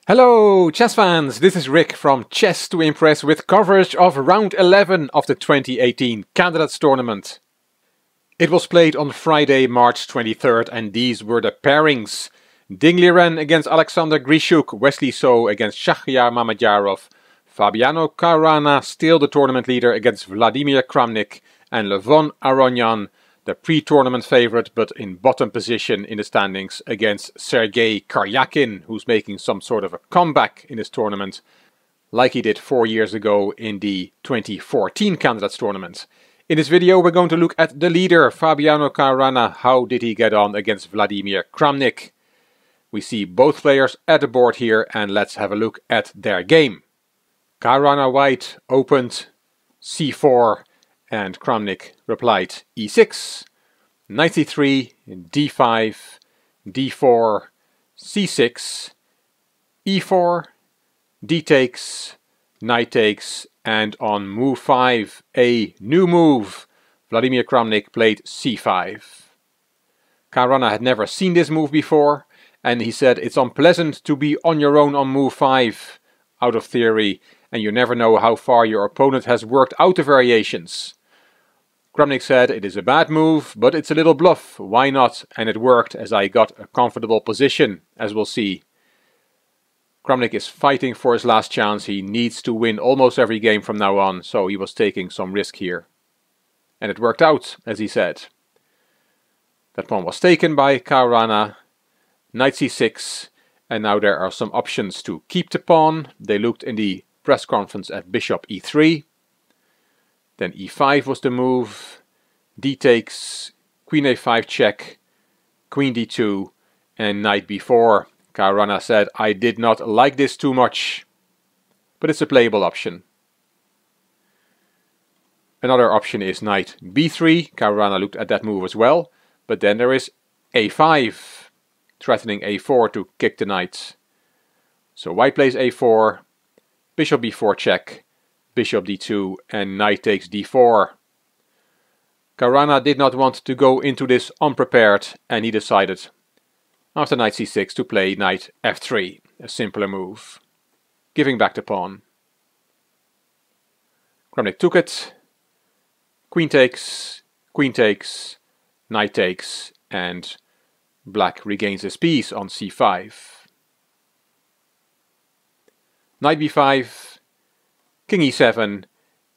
Hello chess fans, this is Rick from Chess to Impress with coverage of round 11 of the 2018 Candidates Tournament. It was played on Friday, March 23rd, and these were the pairings. Ding Liren against Alexander Grishuk, Wesley So against Shahryar Mamedyarov, Fabiano Caruana, still the tournament leader, against Vladimir Kramnik, and Levon Aronian, the pre-tournament favorite but in bottom position in the standings, against Sergei Karyakin, who's making some sort of a comeback in this tournament, like he did 4 years ago in the 2014 Candidates Tournament. In this video we're going to look at the leader, Fabiano Caruana. How did he get on against Vladimir Kramnik? We see both players at the board here, and let's have a look at their game. Caruana white opened c4 and Kramnik replied e6, knight c3, d5, d4, c6, e4, d takes, knight takes, and on move 5, a new move, Vladimir Kramnik played c5. Caruana had never seen this move before, and he said it's unpleasant to be on your own on move 5, out of theory, and you never know how far your opponent has worked out the variations. Kramnik said it is a bad move, but it's a little bluff, why not? And it worked, as I got a comfortable position, as we'll see. Kramnik is fighting for his last chance. He needs to win almost every game from now on, so he was taking some risk here. And it worked out, as he said. That pawn was taken by Caruana, knight c6, and now there are some options to keep the pawn. They looked in the press conference at bishop e3. Then e5 was the move, d takes, queen a5 check, queen d2, and knight b4. Caruana said, I did not like this too much, but it's a playable option. Another option is knight b3. Caruana looked at that move as well, but then there is a5, threatening a4 to kick the knight. So white plays a4, bishop b4 check, bishop d2, and knight takes d4. Caruana did not want to go into this unprepared, and he decided, after knight c6, to play knight f3, a simpler move, giving back the pawn. Kramnik took it, queen takes, knight takes, and black regains his piece on c5. Knight b5, king e7,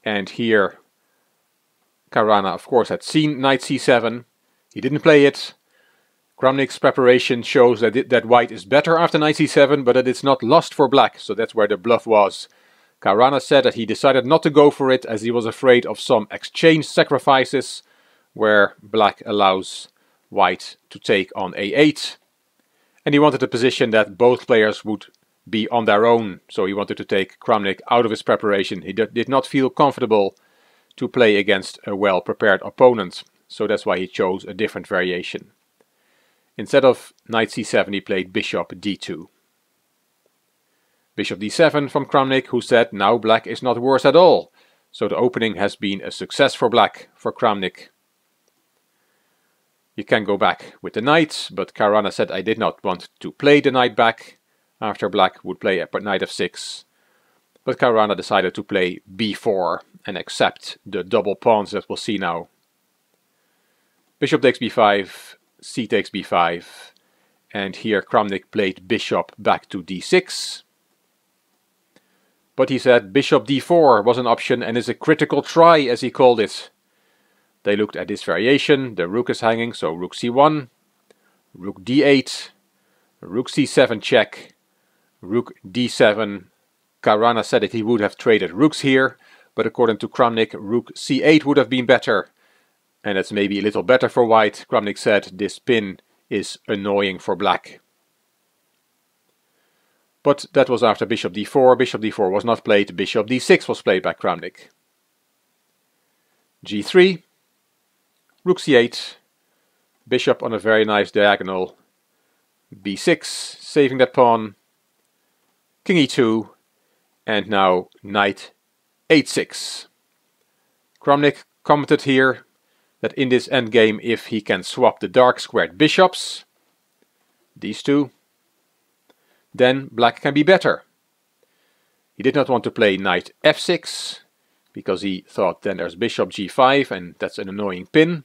and here Caruana of course had seen knight c7. He didn't play it. Kramnik's preparation shows that white is better after knight c7, but that it's not lost for black, so that's where the bluff was. Caruana said that he decided not to go for it as he was afraid of some exchange sacrifices where black allows white to take on a8. And he wanted a position that both players would be on their own, so he wanted to take Kramnik out of his preparation. He did not feel comfortable to play against a well-prepared opponent, so that's why he chose a different variation. Instead of knight c7, he played bishop d2. Bishop d7 from Kramnik, who said now black is not worse at all, so the opening has been a success for black, for Kramnik. You can go back with the knight, but Caruana said I did not want to play the knight back after black would play knight f6. But Caruana decided to play b4 and accept the double pawns that we'll see now. Bishop takes b5, c takes b5, and here Kramnik played bishop back to d6. But he said bishop d4 was an option and is a critical try, as he called it. They looked at this variation. The rook is hanging, so rook c1, rook d8, rook c7 check, rook d7. Caruana said that he would have traded rooks here, but according to Kramnik, rook c8 would have been better. And that's maybe a little better for white. Kramnik said this pin is annoying for black. But that was after bishop d4. Bishop d4 was not played. Bishop d6 was played by Kramnik. g3, rook c8, bishop on a very nice diagonal, b6, saving that pawn, king e2, and now knight h6. Kramnik commented here that in this endgame, if he can swap the dark squared bishops, these two, then black can be better. He did not want to play knight f6, because he thought then there's bishop g5 and that's an annoying pin.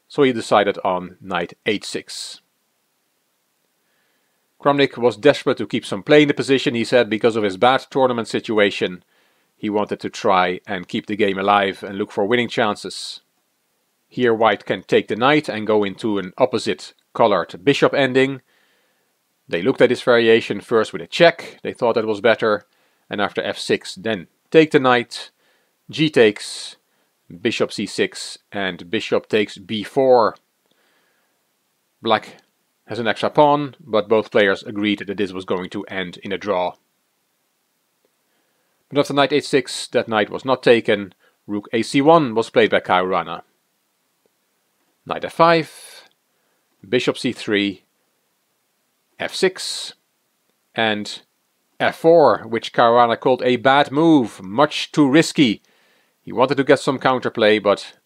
So he decided on knight h6. Kramnik was desperate to keep some play in the position, he said, because of his bad tournament situation. He wanted to try and keep the game alive and look for winning chances. Here white can take the knight and go into an opposite colored bishop ending. They looked at this variation first with a check, they thought that was better, and after f6 then take the knight, g takes, bishop c6 and bishop takes b4. Black has an extra pawn, but both players agreed that this was going to end in a draw. But after knight h6 that knight was not taken, rook ac1 was played by Caruana. Knight f5, bishop c3, f6 and f4, which Caruana called a bad move, much too risky. He wanted to get some counterplay, but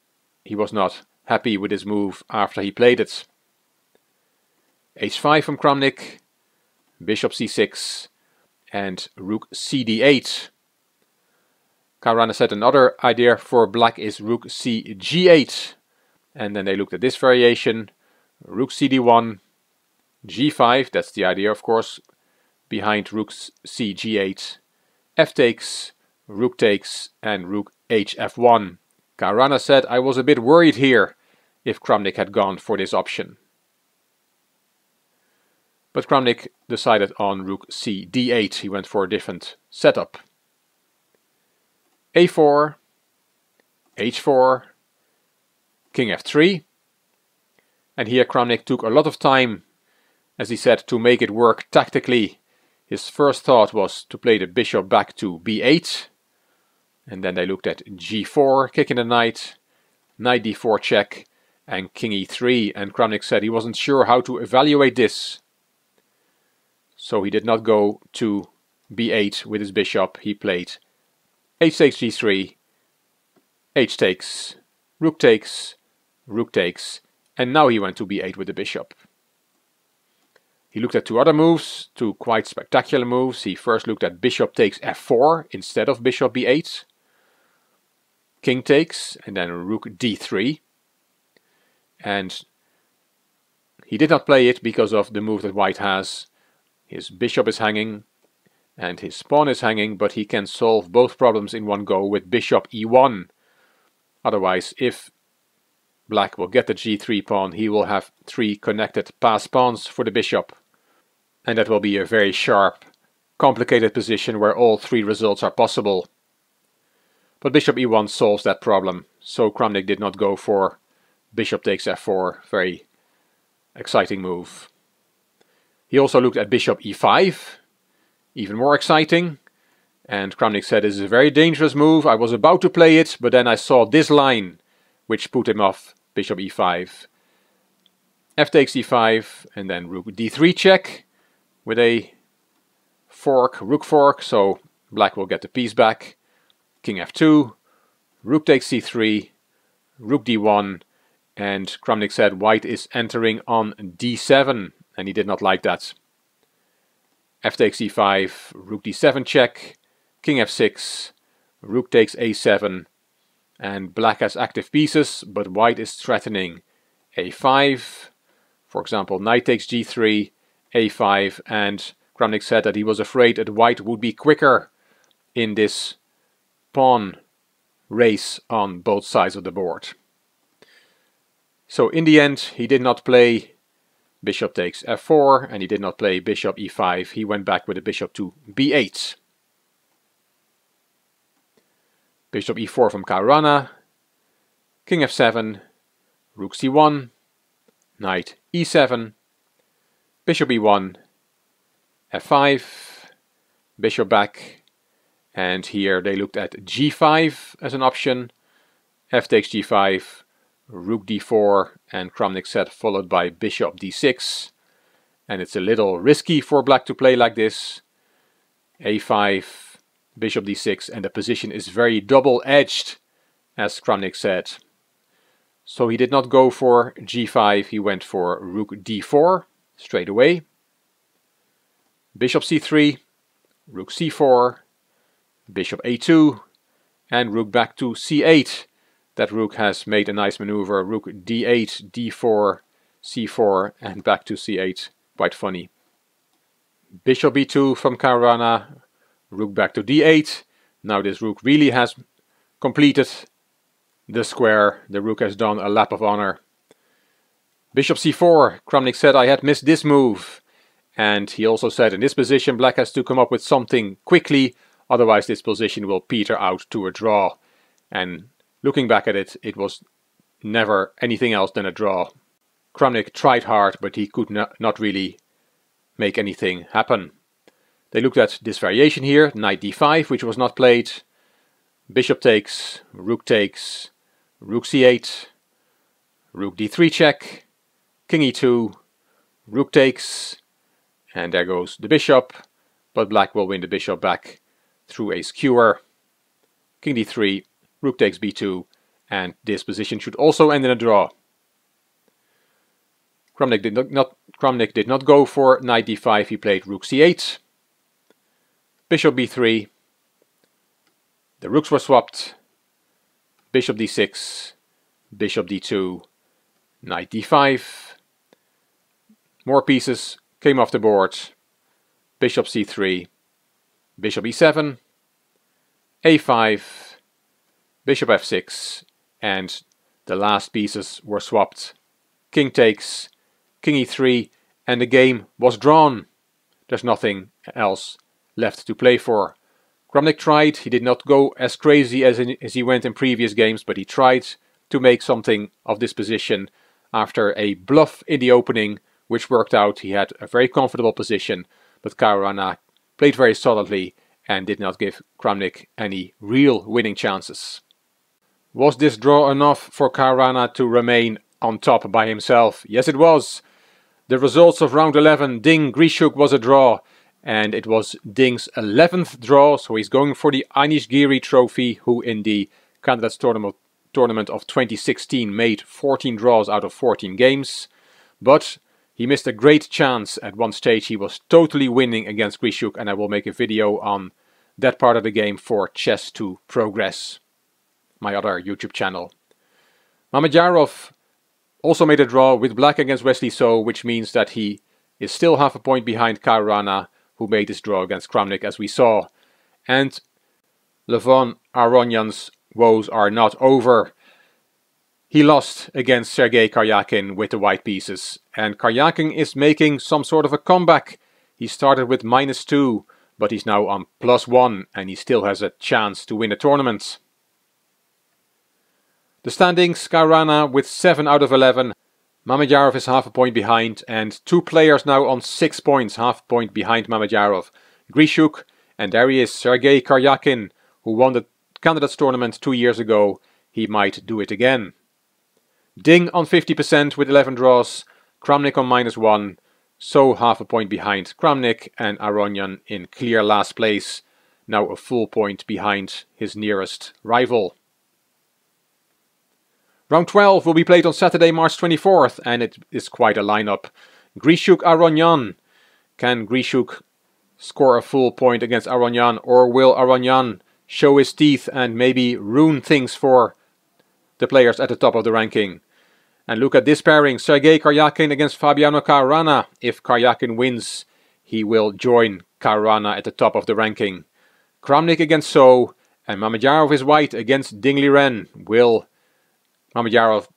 he was not happy with his move after he played it. h5 from Kramnik, bishop c6 and rook cd8. Caruana said another idea for black is rook cg8. And then they looked at this variation, rook cd1, g5, that's the idea of course, behind rook cg8, f takes, rook takes and rook hf1. Caruana said, I was a bit worried here if Kramnik had gone for this option. But Kramnik decided on rook cd8, he went for a different setup. a4, h4, king f3, and here Kramnik took a lot of time, as he said, to make it work tactically. His first thought was to play the bishop back to b8, and then they looked at g4, kicking the knight, knight d4 check, and king e3, and Kramnik said he wasn't sure how to evaluate this. So he did not go to b8 with his bishop, he played h takes g3, h takes, rook takes, rook takes, and now he went to b8 with the bishop. He looked at two other moves, two quite spectacular moves. He first looked at bishop takes f4 instead of bishop b8, king takes, and then rook d3. And he did not play it because of the move that white has. His bishop is hanging and his pawn is hanging, but he can solve both problems in one go with bishop e1. Otherwise, if black will get the g3 pawn, he will have three connected pass pawns for the bishop. And that will be a very sharp, complicated position where all three results are possible. But bishop e1 solves that problem, so Kramnik did not go for bishop takes f4, very exciting move. He also looked at bishop e5, even more exciting. And Kramnik said, this is a very dangerous move. I was about to play it, but then I saw this line, which put him off bishop e5. F takes e5, and then rook d3 check with a fork, rook fork, so black will get the piece back. King f2, rook takes c3, rook d1, and Kramnik said white is entering on d7, and he did not like that. F takes e5, rook d7 check, king f6, rook takes a7, and black has active pieces, but white is threatening a5. For example, knight takes g3, a5, and Kramnik said that he was afraid that white would be quicker in this pawn race on both sides of the board. So in the end, he did not play bishop takes f4, and he did not play bishop e5. He went back with the bishop to b8. Bishop e4 from Caruana, king f7, rook c1, knight e7, bishop e1, f5, bishop back, and here they looked at g5 as an option, f takes g5, rook d4, and Kramnik said followed by bishop d6, and it's a little risky for black to play like this. a5, bishop d6, and the position is very double-edged, as Kramnik said. So he did not go for g5, he went for rook d4 straight away. bishop c3, rook c4, bishop a2, and rook back to c8. That rook has made a nice maneuver. Rook d8, d4, c4, and back to c8. Quite funny. Bishop b2 from Caruana, rook back to d8. Now this rook really has completed the square. The rook has done a lap of honor. Bishop c4, Kramnik said I had missed this move. And he also said in this position black has to come up with something quickly, otherwise this position will peter out to a draw. And looking back at it, it was never anything else than a draw. Kramnik tried hard, but he could not really make anything happen. They looked at this variation here, knight d5, which was not played. Bishop takes, rook c8, rook d3 check, king e2, rook takes, and there goes the bishop, but black will win the bishop back through a skewer. King d3, rook takes b2, and this position should also end in a draw. Kramnik did not go for knight d5, he played rook c8, bishop b3, the rooks were swapped, bishop d6, bishop d2, knight d5, more pieces came off the board, bishop c3, bishop e7, a5, bishop f6, and the last pieces were swapped. King takes, king e3, and the game was drawn. There's nothing else left to play for. Kramnik tried, he did not go as crazy as he went in previous games, but he tried to make something of this position after a bluff in the opening, which worked out. He had a very comfortable position, but Caruana played very solidly and did not give Kramnik any real winning chances. Was this draw enough for Caruana to remain on top by himself? Yes, it was. The results of round 11, Ding Grishuk was a draw, and it was Ding's 11th draw, so he's going for the Anish Giri trophy, who in the Candidates tournament of 2016 made 14 draws out of 14 games. But he missed a great chance at one stage. He was totally winning against Grishuk, and I will make a video on that part of the game for Chess to Progress, my other YouTube channel. Mamedyarov also made a draw with black against Wesley So, which means that he is still half a point behind Caruana, who made this draw against Kramnik, as we saw. And Levon Aronyan's woes are not over. He lost against Sergei Karyakin with the white pieces, and Karyakin is making some sort of a comeback. He started with -2, but he's now on +1, and he still has a chance to win the tournament. The standings, Caruana with 7 out of 11. Mamedyarov is half a point behind, and 2 players now on 6 points, half a point behind Mamedyarov. Grishuk, and there he is, Sergei Karyakin, who won the Candidates tournament 2 years ago. He might do it again. Ding on 50% with 11 draws, Kramnik on -1, So half a point behind Kramnik, and Aronyan in clear last place, now a full point behind his nearest rival. Round 12 will be played on Saturday, March 24th, and it is quite a lineup. Grishuk-Aronyan. Can Grishuk score a full point against Aronyan, or will Aronyan show his teeth and maybe ruin things for the players at the top of the ranking? And look at this pairing, Sergei Karyakin against Fabiano Caruana. If Karyakin wins, he will join Caruana at the top of the ranking. Kramnik against So, and Mamedyarov is white against Ding Liren. Will Mamedyarov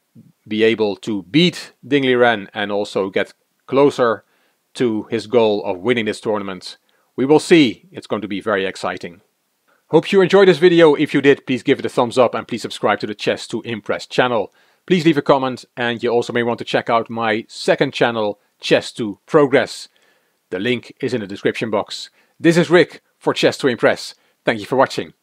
be able to beat Ding Liren and also get closer to his goal of winning this tournament? We will see. It's going to be very exciting. Hope you enjoyed this video. If you did, please give it a thumbs up and please subscribe to the Chess to Impress channel. Please leave a comment, and you also may want to check out my second channel, Chess to Progress. The link is in the description box. This is Rick for Chess to Impress. Thank you for watching.